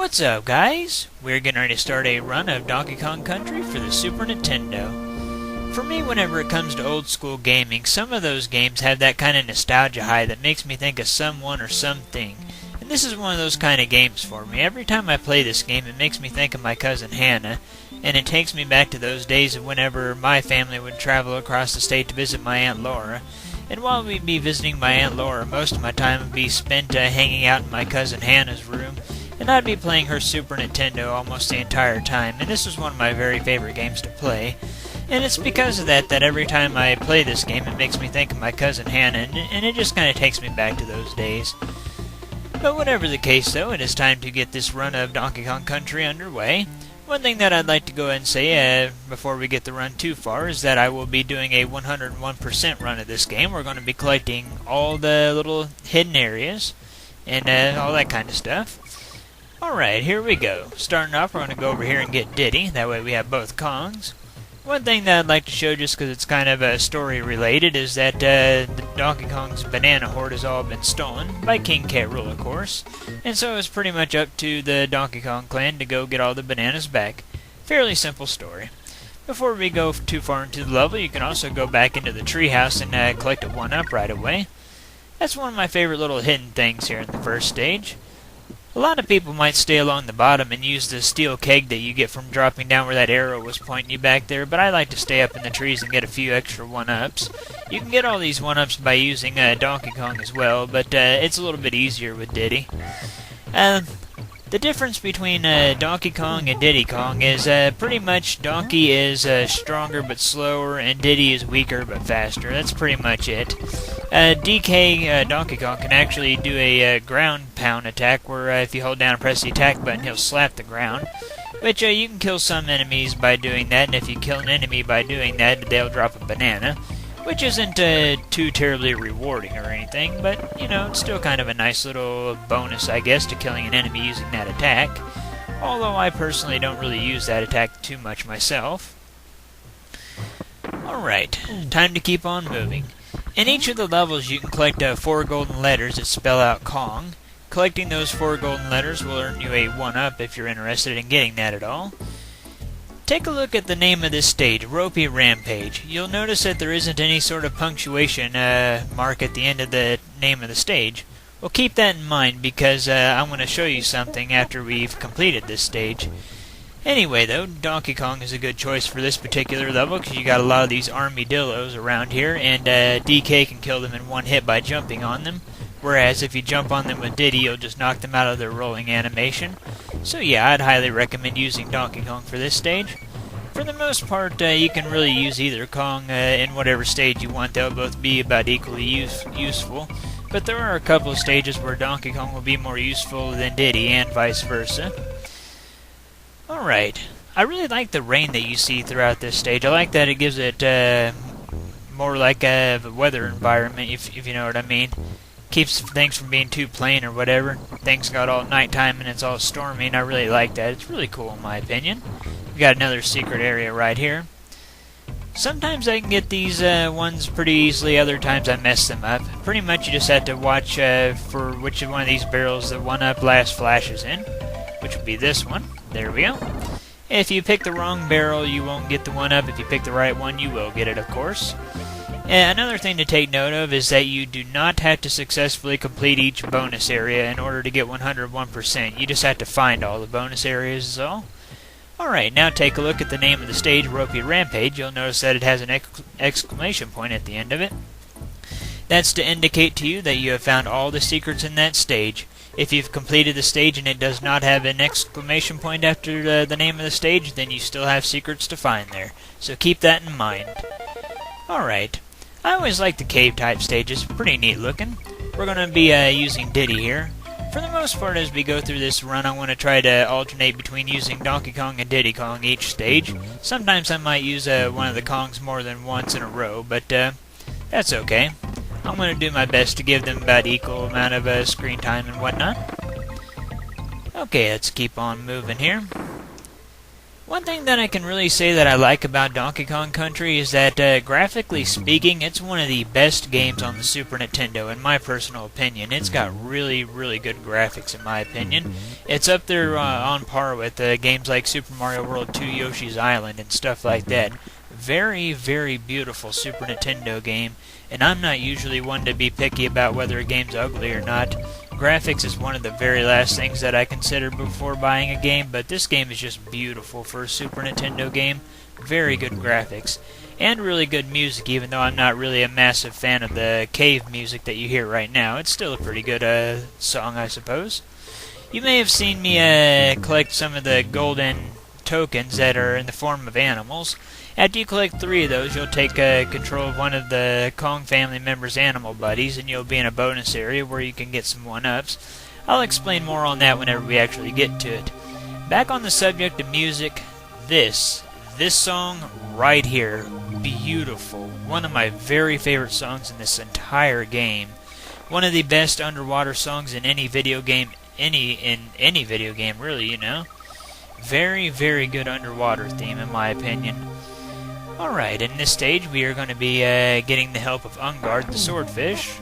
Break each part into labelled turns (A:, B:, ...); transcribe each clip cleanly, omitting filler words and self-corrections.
A: What's up, guys? We're getting ready to start a run of Donkey Kong Country for the Super Nintendo. For me, whenever it comes to old school gaming, some of those games have that kind of nostalgia high that makes me think of someone or something. And this is one of those kind of games for me. Every time I play this game, it makes me think of my cousin Hannah, and it takes me back to those days of whenever my family would travel across the state to visit my Aunt Laura. And while we'd be visiting my Aunt Laura, most of my time would be spent hanging out in my cousin Hannah's room, and I'd be playing her Super Nintendo almost the entire time, and this was one of my very favorite games to play. And it's because of that every time I play this game it makes me think of my cousin Hannah, and it just kind of takes me back to those days. But whatever the case though, it is time to get this run of Donkey Kong Country underway. One thing that I'd like to go ahead and say before we get the run too far is that I will be doing a 101% run of this game. We're going to be collecting all the little hidden areas and all that kind of stuff. Alright, here we go. Starting off, we're going to go over here and get Diddy. That way we have both Kongs. One thing that I'd like to show, just because it's kind of story related, is that the Donkey Kong's banana hoard has all been stolen by King K. Rool, of course. And so it's pretty much up to the Donkey Kong clan to go get all the bananas back. Fairly simple story. Before we go too far into the level, you can also go back into the treehouse and collect a 1-up right away. That's one of my favorite little hidden things here in the first stage. A lot of people might stay along the bottom and use the steel keg that you get from dropping down where that arrow was pointing you back there, but I like to stay up in the trees and get a few extra 1-ups. You can get all these 1-ups by using Donkey Kong as well, but it's a little bit easier with Diddy. The difference between Donkey Kong and Diddy Kong is pretty much Donkey is stronger but slower, and Diddy is weaker but faster. That's pretty much it. Donkey Kong can actually do a ground pound attack where if you hold down and press the attack button, he'll slap the ground. Which you can kill some enemies by doing that, and if you kill an enemy by doing that, they'll drop a banana. Which isn't too terribly rewarding or anything, but, you know, it's still kind of a nice little bonus, I guess, to killing an enemy using that attack. Although I personally don't really use that attack too much myself. Alright, time to keep on moving. In each of the levels you can collect 4 golden letters that spell out Kong. Collecting those 4 golden letters will earn you a 1-up if you're interested in getting that at all. Take a look at the name of this stage, Ropey Rampage. You'll notice that there isn't any sort of punctuation mark at the end of the name of the stage. Well, keep that in mind because I'm going to show you something after we've completed this stage. Anyway, though, Donkey Kong is a good choice for this particular level because you got a lot of these armadillos around here, and DK can kill them in one hit by jumping on them. Whereas if you jump on them with Diddy, you'll just knock them out of their rolling animation. So yeah, I'd highly recommend using Donkey Kong for this stage. For the most part, you can really use either Kong in whatever stage you want. They'll both be about equally useful. But there are a couple of stages where Donkey Kong will be more useful than Diddy, and vice versa. Alright, I really like the rain that you see throughout this stage. I like that it gives it more like a weather environment, if you know what I mean. Keeps things from being too plain or whatever. Things got all nighttime and it's all stormy, and I really like that. It's really cool in my opinion. We got another secret area right here. Sometimes I can get these ones pretty easily, other times I mess them up. Pretty much you just have to watch for which one of these barrels the 1-up last flashes in, which would be this one. There we go. If you pick the wrong barrel, you won't get the 1-up. If you pick the right one, you will get it, of course. Another thing to take note of is that you do not have to successfully complete each bonus area in order to get 101%. You just have to find all the bonus areas is all. Alright, now take a look at the name of the stage, Ropey Rampage. You'll notice that it has an exclamation point at the end of it. That's to indicate to you that you have found all the secrets in that stage. If you've completed the stage and it does not have an exclamation point after the name of the stage, then you still have secrets to find there. So keep that in mind. Alright. I always like the cave-type stages, pretty neat looking. We're going to be using Diddy here. For the most part, as we go through this run, I want to try to alternate between using Donkey Kong and Diddy Kong each stage. Sometimes I might use one of the Kongs more than once in a row, but that's okay. I'm going to do my best to give them about equal amount of screen time and whatnot. Okay, let's keep on moving here. One thing that I can really say that I like about Donkey Kong Country is that, graphically speaking, it's one of the best games on the Super Nintendo, in my personal opinion. It's got really, really good graphics, in my opinion. It's up there on par with games like Super Mario World 2, Yoshi's Island, and stuff like that. Very, very beautiful Super Nintendo game, and I'm not usually one to be picky about whether a game's ugly or not. Graphics is one of the very last things that I consider before buying a game, but this game is just beautiful for a Super Nintendo game. Very good graphics. And really good music, even though I'm not really a massive fan of the cave music that you hear right now. It's still a pretty good song, I suppose. You may have seen me collect some of the golden tokens that are in the form of animals. After you collect 3 of those, you'll take control of one of the Kong family members' animal buddies, and you'll be in a bonus area where you can get some 1-ups. I'll explain more on that whenever we actually get to it. Back on the subject of music, this song right here, beautiful. One of my very favorite songs in this entire game. One of the best underwater songs in any video game, any video game really, you know. Very, very good underwater theme in my opinion. Alright, in this stage we are going to be getting the help of Ungard the swordfish,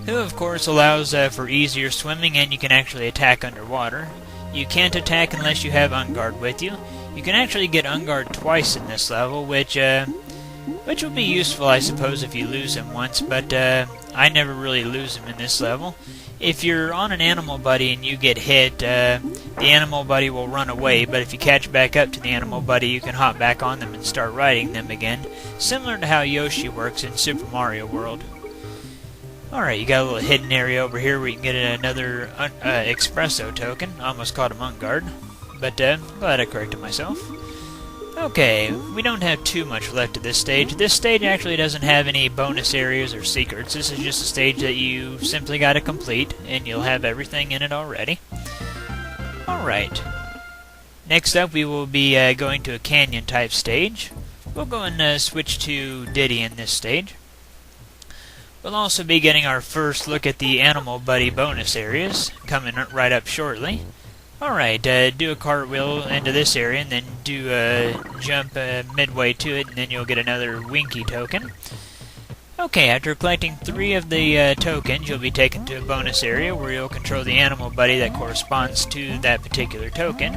A: who of course allows for easier swimming, and you can actually attack underwater. You can't attack unless you have Ungard with you. You can actually get Ungard twice in this level, which will be useful I suppose if you lose him once, but I never really lose him in this level. If you're on an animal buddy and you get hit, the animal buddy will run away, but if you catch back up to the animal buddy, you can hop back on them and start riding them again, similar to how Yoshi works in Super Mario World. Alright, you got a little hidden area over here where you can get another Espresso token. I almost called him Ungard, but glad I corrected myself. Okay, we don't have too much left of this stage. This stage actually doesn't have any bonus areas or secrets. This is just a stage that you simply gotta complete, and you'll have everything in it already. Alright. Next up, we will be going to a canyon-type stage. We'll go and switch to Diddy in this stage. We'll also be getting our first look at the Animal Buddy bonus areas, coming right up shortly. Alright, do a cartwheel into this area, and then do a jump midway to it, and then you'll get another Winky token. Okay, after collecting 3 of the tokens, you'll be taken to a bonus area where you'll control the animal buddy that corresponds to that particular token.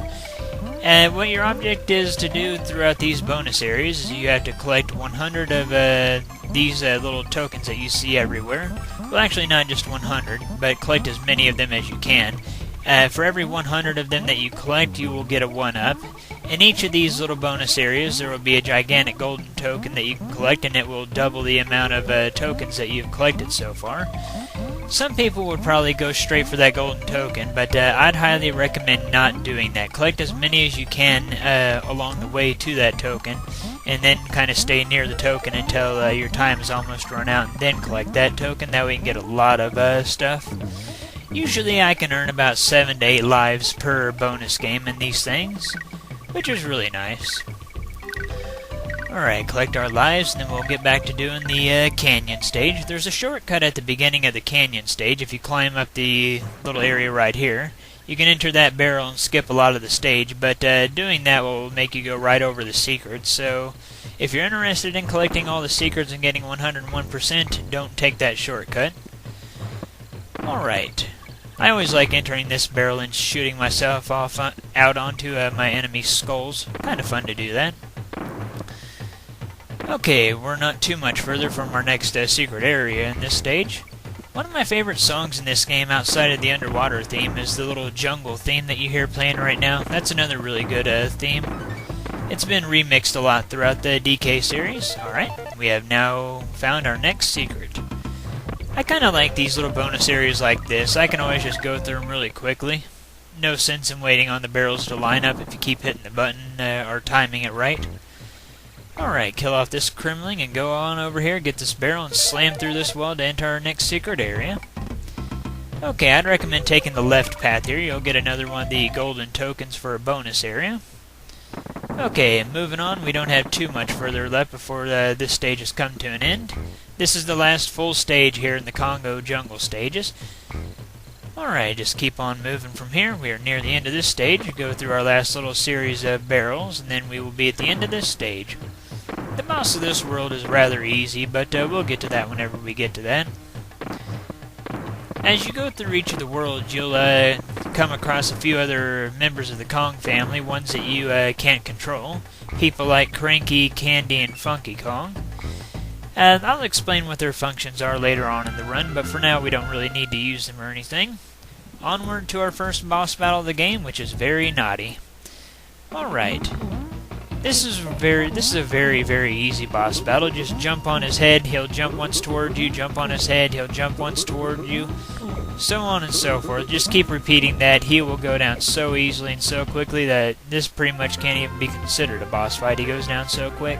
A: And what your object is to do throughout these bonus areas is you have to collect 100 of these little tokens that you see everywhere. Well, actually not just 100, but collect as many of them as you can. For every 100 of them that you collect, you will get a 1-up. In each of these little bonus areas, there will be a gigantic golden token that you can collect, and it will double the amount of tokens that you've collected so far. Some people would probably go straight for that golden token, but I'd highly recommend not doing that. Collect as many as you can along the way to that token, and then kind of stay near the token until your time is almost run out, and then collect that token. That way you can get a lot of stuff. Usually I can earn about 7 to 8 lives per bonus game in these things, which is really nice. Alright, collect our lives, and then we'll get back to doing the canyon stage. There's a shortcut at the beginning of the canyon stage. If you climb up the little area right here, you can enter that barrel and skip a lot of the stage, but doing that will make you go right over the secrets. So if you're interested in collecting all the secrets and getting 101%, don't take that shortcut. Alright. I always like entering this barrel and shooting myself off out onto my enemy's skulls. Kind of fun to do that. Okay, we're not too much further from our next secret area in this stage. One of my favorite songs in this game outside of the underwater theme is the little jungle theme that you hear playing right now. That's another really good theme. It's been remixed a lot throughout the DK series. Alright, we have now found our next secret. I kind of like these little bonus areas like this. I can always just go through them really quickly. No sense in waiting on the barrels to line up if you keep hitting the button or timing it right. Alright, kill off this Kremling and go on over here, get this barrel and slam through this wall to enter our next secret area. Okay, I'd recommend taking the left path here. You'll get another one of the golden tokens for a bonus area. Okay, moving on, we don't have too much further left before this stage has come to an end. This is the last full stage here in the Congo jungle stages. Alright, just keep on moving from here. We are near the end of this stage. We go through our last little series of barrels, and then we will be at the end of this stage. The boss of this world is rather easy, but we'll get to that whenever we get to that. As you go through each of the worlds, you'll come across a few other members of the Kong family, ones that you can't control. People like Cranky, Candy, and Funky Kong. I'll explain what their functions are later on in the run, but for now we don't really need to use them or anything. Onward to our first boss battle of the game, which is Very Naughty. Alright. This is a very, very easy boss battle. Just jump on his head, he'll jump once toward you, jump on his head, he'll jump once toward you, so on and so forth. Just keep repeating that. He will go down so easily and so quickly that this pretty much can't even be considered a boss fight. He goes down so quick.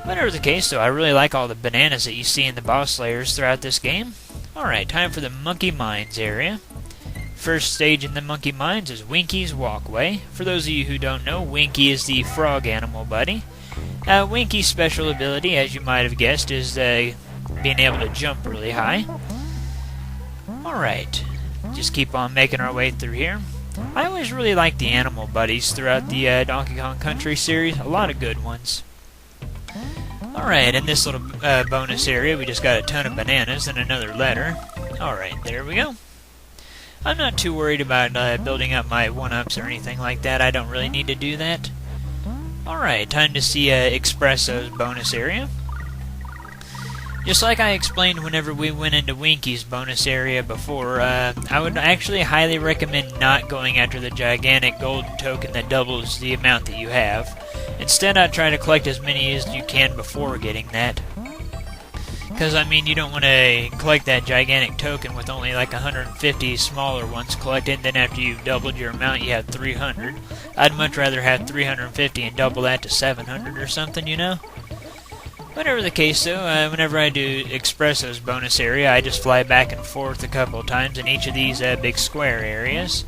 A: Whatever the case, though, I really like all the bananas that you see in the boss layers throughout this game. Alright, time for the Monkey Mines area. First stage in the Monkey Mines is Winky's Walkway. For those of you who don't know, Winky is the frog animal buddy. Winky's special ability, as you might have guessed, is being able to jump really high. Alright, just keep on making our way through here. I always really like the animal buddies throughout the Donkey Kong Country series. A lot of good ones. Alright, in this little bonus area, we just got a ton of bananas and another letter. Alright, there we go. I'm not too worried about building up my 1-ups or anything like that. I don't really need to do that. Alright, time to see Espresso's bonus area. Just like I explained whenever we went into Winky's bonus area before, I would actually highly recommend not going after the gigantic golden token that doubles the amount that you have. Instead, I'd try to collect as many as you can before getting that. Because, I mean, you don't want to collect that gigantic token with only like 150 smaller ones collected, then after you've doubled your amount, you have 300. I'd much rather have 350 and double that to 700 or something, you know? Whatever the case, though, whenever I do Espresso's bonus area, I just fly back and forth a couple of times in each of these big square areas.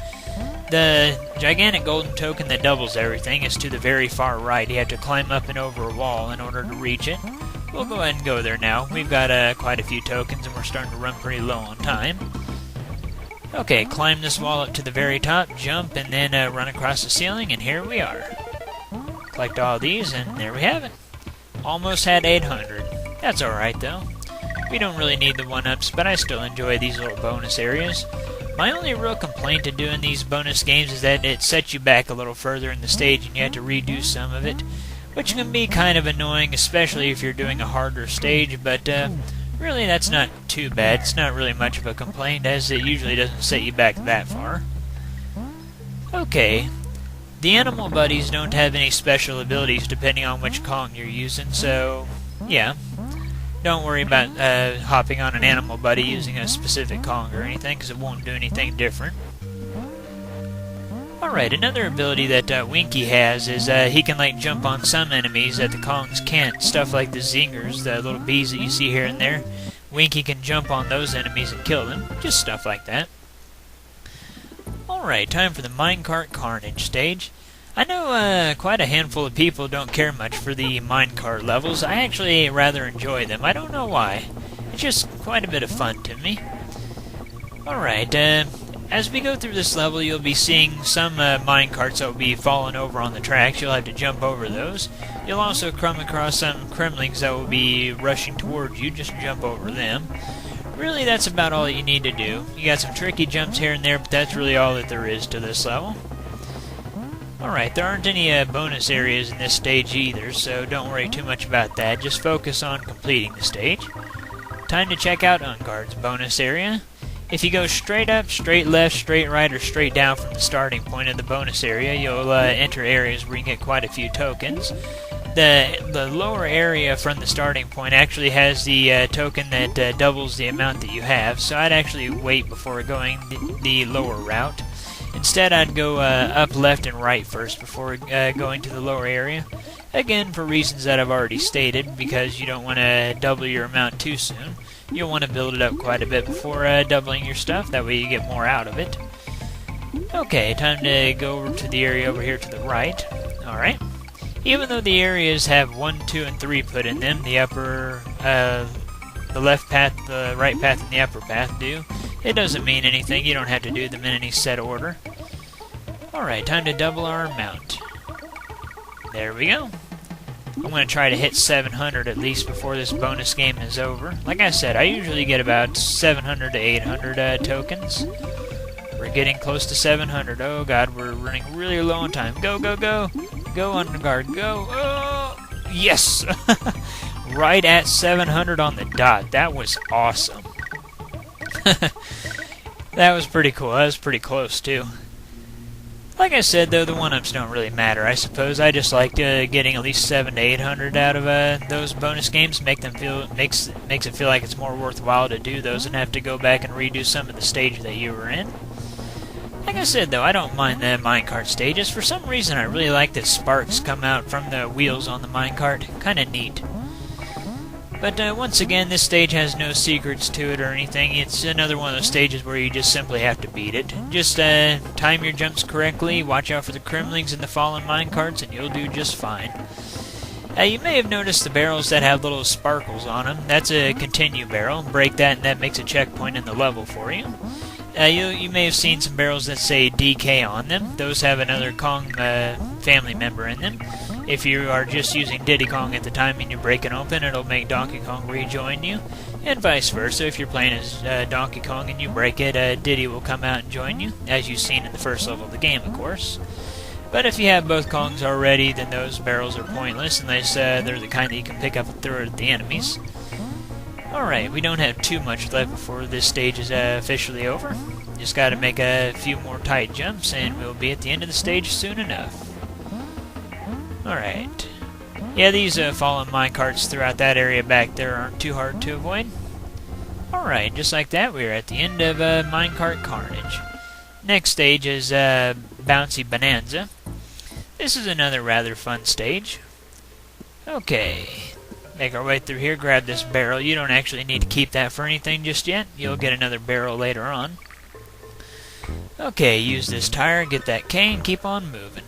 A: The gigantic golden token that doubles everything is to the very far right. You have to climb up and over a wall in order to reach it. We'll go ahead and go there now. We've got quite a few tokens and we're starting to run pretty low on time. Okay, climb this wall up to the very top, jump, and then run across the ceiling, and here we are. Collect all these, and there we have it. Almost had 800. That's alright, though. We don't really need the 1-ups, but I still enjoy these little bonus areas. My only real complaint to doing these bonus games is that it sets you back a little further in the stage and you have to redo some of it, which can be kind of annoying, especially if you're doing a harder stage, but really that's not too bad. It's not really much of a complaint, as it usually doesn't set you back that far. Okay, the animal buddies don't have any special abilities depending on which Kong you're using, so yeah. Don't worry about hopping on an animal buddy using a specific Kong or anything, because it won't do anything different. Alright, another ability that Winky has is he can like jump on some enemies that the Kongs can't. Stuff like the zingers, the little bees that you see here and there. Winky can jump on those enemies and kill them. Just stuff like that. Alright, time for the Minecart Carnage stage. I know quite a handful of people don't care much for the minecart levels. I actually rather enjoy them. I don't know why. It's just quite a bit of fun to me. Alright, as we go through this level, you'll be seeing some minecarts that will be falling over on the tracks. You'll have to jump over those. You'll also come across some kremlings that will be rushing towards you. Just jump over them. Really, that's about all you need to do. You got some tricky jumps here and there, but that's really all that there is to this level. Alright, there aren't any bonus areas in this stage either, so don't worry too much about that. Just focus on completing the stage. Time to check out Unguard's bonus area. If you go straight up, straight left, straight right, or straight down from the starting point of the bonus area, you'll enter areas where you can get quite a few tokens. The lower area from the starting point actually has the token that doubles the amount that you have, so I'd actually wait before going the lower route. Instead, I'd go up, left, and right first before going to the lower area. Again, for reasons that I've already stated, because you don't want to double your amount too soon. You'll want to build it up quite a bit before doubling your stuff, that way you get more out of it. Okay, time to go over to the area over here to the right. Alright. Even though the areas have 1, 2, and 3 put in them, the upper, the left path, the right path, and the upper path do, It doesn't mean anything. You don't have to do them in any set order. Alright, time to double our amount. There we go. I'm going to try to hit 700 at least before this bonus game is over. Like I said, I usually get about 700 to 800 tokens. We're getting close to 700. Oh god, we're running really low on time. Go, go, go! Go, Underguard, go! Oh! Yes! Right at 700 on the dot. That was awesome. That was pretty cool. That was pretty close, too. Like I said, though, the one-ups don't really matter, I suppose. I just like getting at least 700 to 800 out of those bonus games. Makes it feel like it's more worthwhile to do those and have to go back and redo some of the stage that you were in. Like I said, though, I don't mind the minecart stages. For some reason, I really like that sparks come out from the wheels on the minecart. Kinda neat. But once again, this stage has no secrets to it or anything. It's another one of those stages where you just simply have to beat it. Just time your jumps correctly, watch out for the crimlings and the fallen minecarts, and you'll do just fine. You may have noticed the barrels that have little sparkles on them. That's a continue barrel. Break that and that makes a checkpoint in the level for you. You may have seen some barrels that say DK on them. Those have another Kong family member in them. If you are just using Diddy Kong at the time and you break it open, it'll make Donkey Kong rejoin you. And vice versa, if you're playing as Donkey Kong and you break it, Diddy will come out and join you, as you've seen in the first level of the game, of course. But if you have both Kongs already, then those barrels are pointless, unless they're the kind that you can pick up and throw at the enemies. Alright, we don't have too much left before this stage is officially over. Just gotta make a few more tight jumps, and we'll be at the end of the stage soon enough. Alright. Yeah, these fallen minecarts throughout that area back there aren't too hard to avoid. Alright, just like that, we're at the end of Minecart Carnage. Next stage is Bouncy Bonanza. This is another rather fun stage. Okay. Make our way through here, grab this barrel. You don't actually need to keep that for anything just yet. You'll get another barrel later on. Okay, use this tire, get that K, and keep on moving.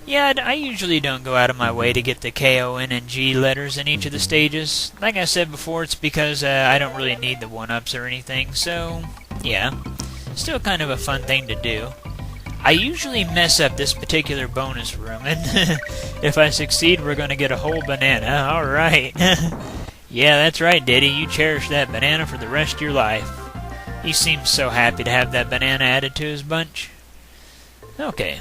A: Yeah, I usually don't go out of my way to get the K, O, N, and G letters in each of the stages. Like I said before, it's because I don't really need the 1-ups or anything, so yeah. Still kind of a fun thing to do. I usually mess up this particular bonus room, and if I succeed, we're going to get a whole banana. Alright. Yeah, that's right, Diddy. You cherish that banana for the rest of your life. He seems so happy to have that banana added to his bunch. Okay.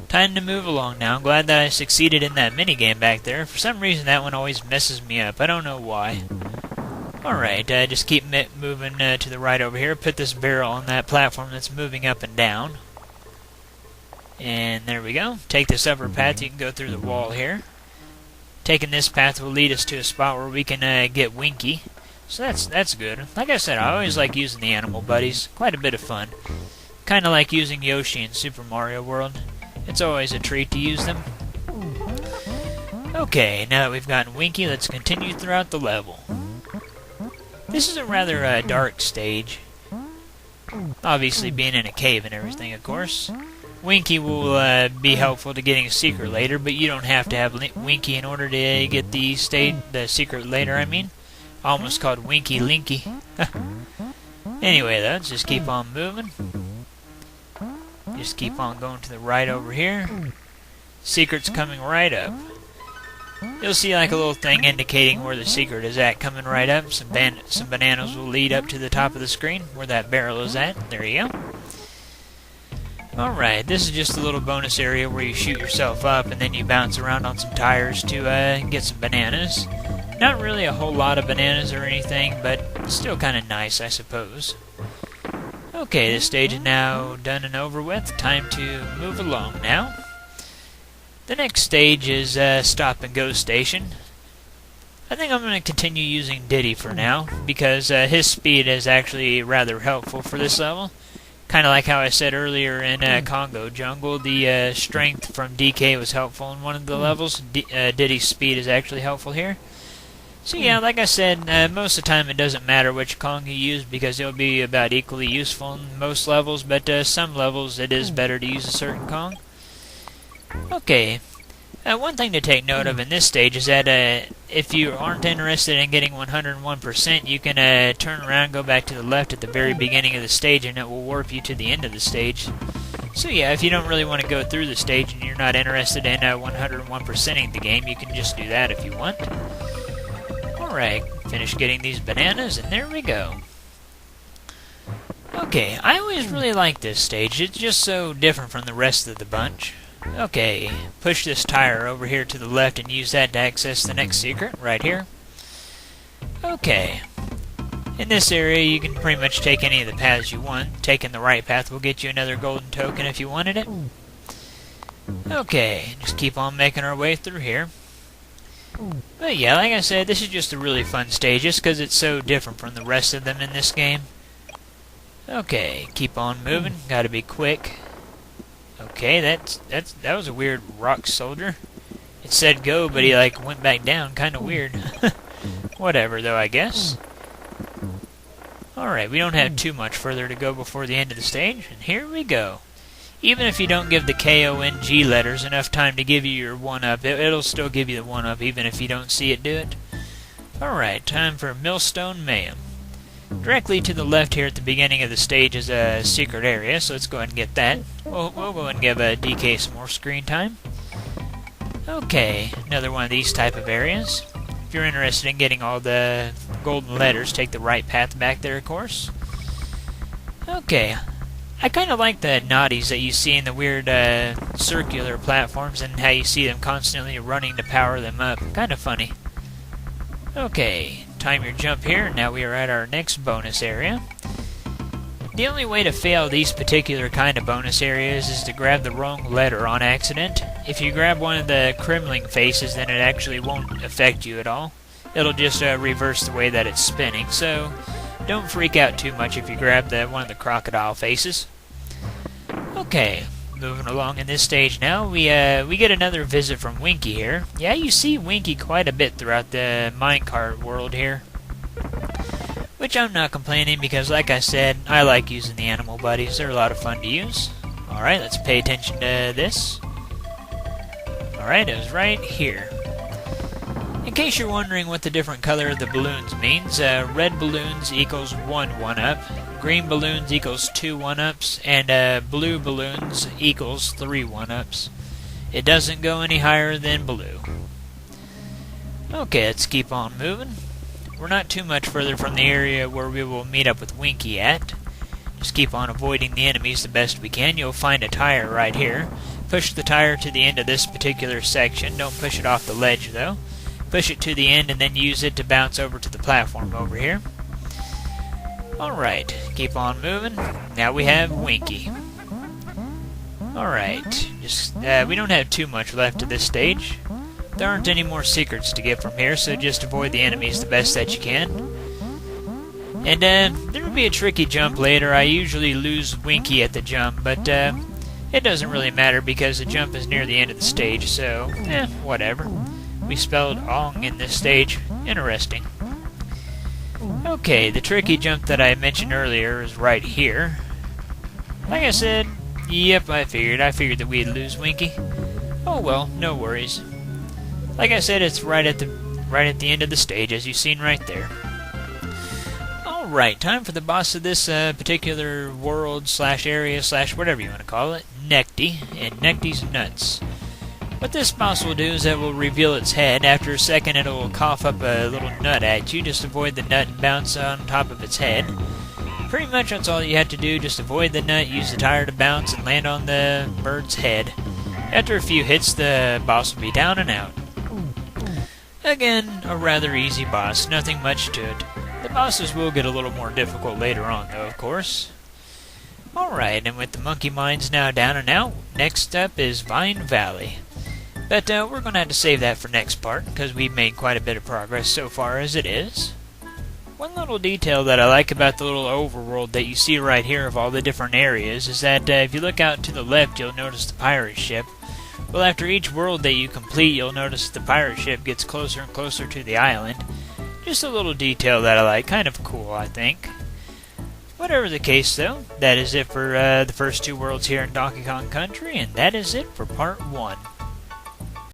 A: Time to move along now. I'm glad that I succeeded in that minigame back there. For some reason, that one always messes me up. I don't know why. Alright, just keep moving to the right over here. Put this barrel on that platform that's moving up and down. And there we go. Take this upper path. You can go through the wall here. Taking this path will lead us to a spot where we can get Winky. So that's good. Like I said, I always like using the animal buddies. Quite a bit of fun. Kind of like using Yoshi in Super Mario World. It's always a treat to use them. Okay, now that we've gotten Winky, let's continue throughout the level. This is a rather dark stage. Obviously being in a cave and everything, of course. Winky will be helpful to getting a secret later, but you don't have to have Winky in order to get the secret later, I mean. Almost called Winky Linky. Anyway, though, let's just keep on moving. Just keep on going to the right over here. Secret's coming right up. You'll see like a little thing indicating where the secret is at coming right up. Some bananas will lead up to the top of the screen where that barrel is at. There you go. Alright, this is just a little bonus area where you shoot yourself up and then you bounce around on some tires to get some bananas. Not really a whole lot of bananas or anything, but still kind of nice, I suppose. Okay, this stage is now done and over with. Time to move along now. The next stage is Stop and Go Station. I think I'm going to continue using Diddy for now, because his speed is actually rather helpful for this level. Kind of like how I said earlier in Congo Jungle, the strength from DK was helpful in one of the levels. Diddy's speed is actually helpful here. So yeah, like I said, most of the time it doesn't matter which Kong you use because it'll be about equally useful in most levels, but some levels it is better to use a certain Kong. Okay, One thing to take note of in this stage is that if you aren't interested in getting 101%, you can turn around, go back to the left at the very beginning of the stage, and it will warp you to the end of the stage. So yeah, if you don't really want to go through the stage and you're not interested in 101%ing the game, you can just do that if you want. Alright, finish getting these bananas, and there we go. Okay, I always really like this stage. It's just so different from the rest of the bunch. Okay, push this tire over here to the left and use that to access the next secret, right here. Okay. In this area, you can pretty much take any of the paths you want. Taking the right path will get you another golden token if you wanted it. Okay, just keep on making our way through here. But yeah, like I said, this is just a really fun stage, just because it's so different from the rest of them in this game. Okay, keep on moving. Gotta be quick. Okay, that was a weird rock soldier. It said go, but he like went back down. Kind of weird. Whatever, though, I guess. Alright, we don't have too much further to go before the end of the stage, and here we go. Even if you don't give the KONG letters enough time to give you your 1-up, it'll still give you the 1-up even if you don't see it do it. Alright, time for Millstone Mail. Directly to the left here at the beginning of the stage is a secret area, so let's go ahead and get that. We'll go ahead and give DK some more screen time. Okay, another one of these type of areas. If you're interested in getting all the golden letters, take the right path back there, of course. Okay, I kind of like the naughties that you see in the weird circular platforms and how you see them constantly running to power them up. Kind of funny. Okay, time your jump here. Now we are at our next bonus area. The only way to fail these particular kind of bonus areas is to grab the wrong letter on accident. If you grab one of the Kremling faces, then it actually won't affect you at all. It'll just reverse the way that it's spinning, so don't freak out too much if you grab one of the crocodile faces. Okay, moving along in this stage now, we get another visit from Winky here. Yeah, you see Winky quite a bit throughout the minecart world here. Which I'm not complaining because, like I said, I like using the animal buddies. They're a lot of fun to use. Alright, let's pay attention to this. Alright, it was right here. In case you're wondering what the different color of the balloons means, red balloons equals 1 1-up, green balloons equals 2 1-ups, and blue balloons equals 3 1-ups. It doesn't go any higher than blue. Okay, let's keep on moving. We're not too much further from the area where we will meet up with Winky at. Just keep on avoiding the enemies the best we can. You'll find a tire right here. Push the tire to the end of this particular section. Don't push it off the ledge, though. Push it to the end and then use it to bounce over to the platform over here. Alright, keep on moving. Now we have Winky. Alright, we don't have too much left of this stage. There aren't any more secrets to get from here, so just avoid the enemies the best that you can. And there will be a tricky jump later. I usually lose Winky at the jump, but it doesn't really matter because the jump is near the end of the stage, so whatever. We spelled ong in this stage. Interesting. Okay, the tricky jump that I mentioned earlier is right here. Like I said, yep, I figured that we'd lose Winky. Oh well, no worries. Like I said, it's right at the end of the stage, as you've seen right there. Alright, time for the boss of this particular world / area / whatever you want to call it, Necty, and Necty's nuts. What this boss will do is it will reveal its head. After a second, it will cough up a little nut at you. Just avoid the nut and bounce on top of its head. Pretty much that's all you have to do. Just avoid the nut, use the tire to bounce, and land on the bird's head. After a few hits, the boss will be down and out. Again, a rather easy boss, nothing much to it. The bosses will get a little more difficult later on, though, of course. Alright, and with the monkey mines now down and out, next up is Vine Valley. But we're going to have to save that for next part, because we've made quite a bit of progress so far as it is. One little detail that I like about the little overworld that you see right here of all the different areas is that if you look out to the left, you'll notice the pirate ship. Well, after each world that you complete, you'll notice the pirate ship gets closer and closer to the island. Just a little detail that I like. Kind of cool, I think. Whatever the case, though, that is it for the first 2 worlds here in Donkey Kong Country, and that is it for Part 1.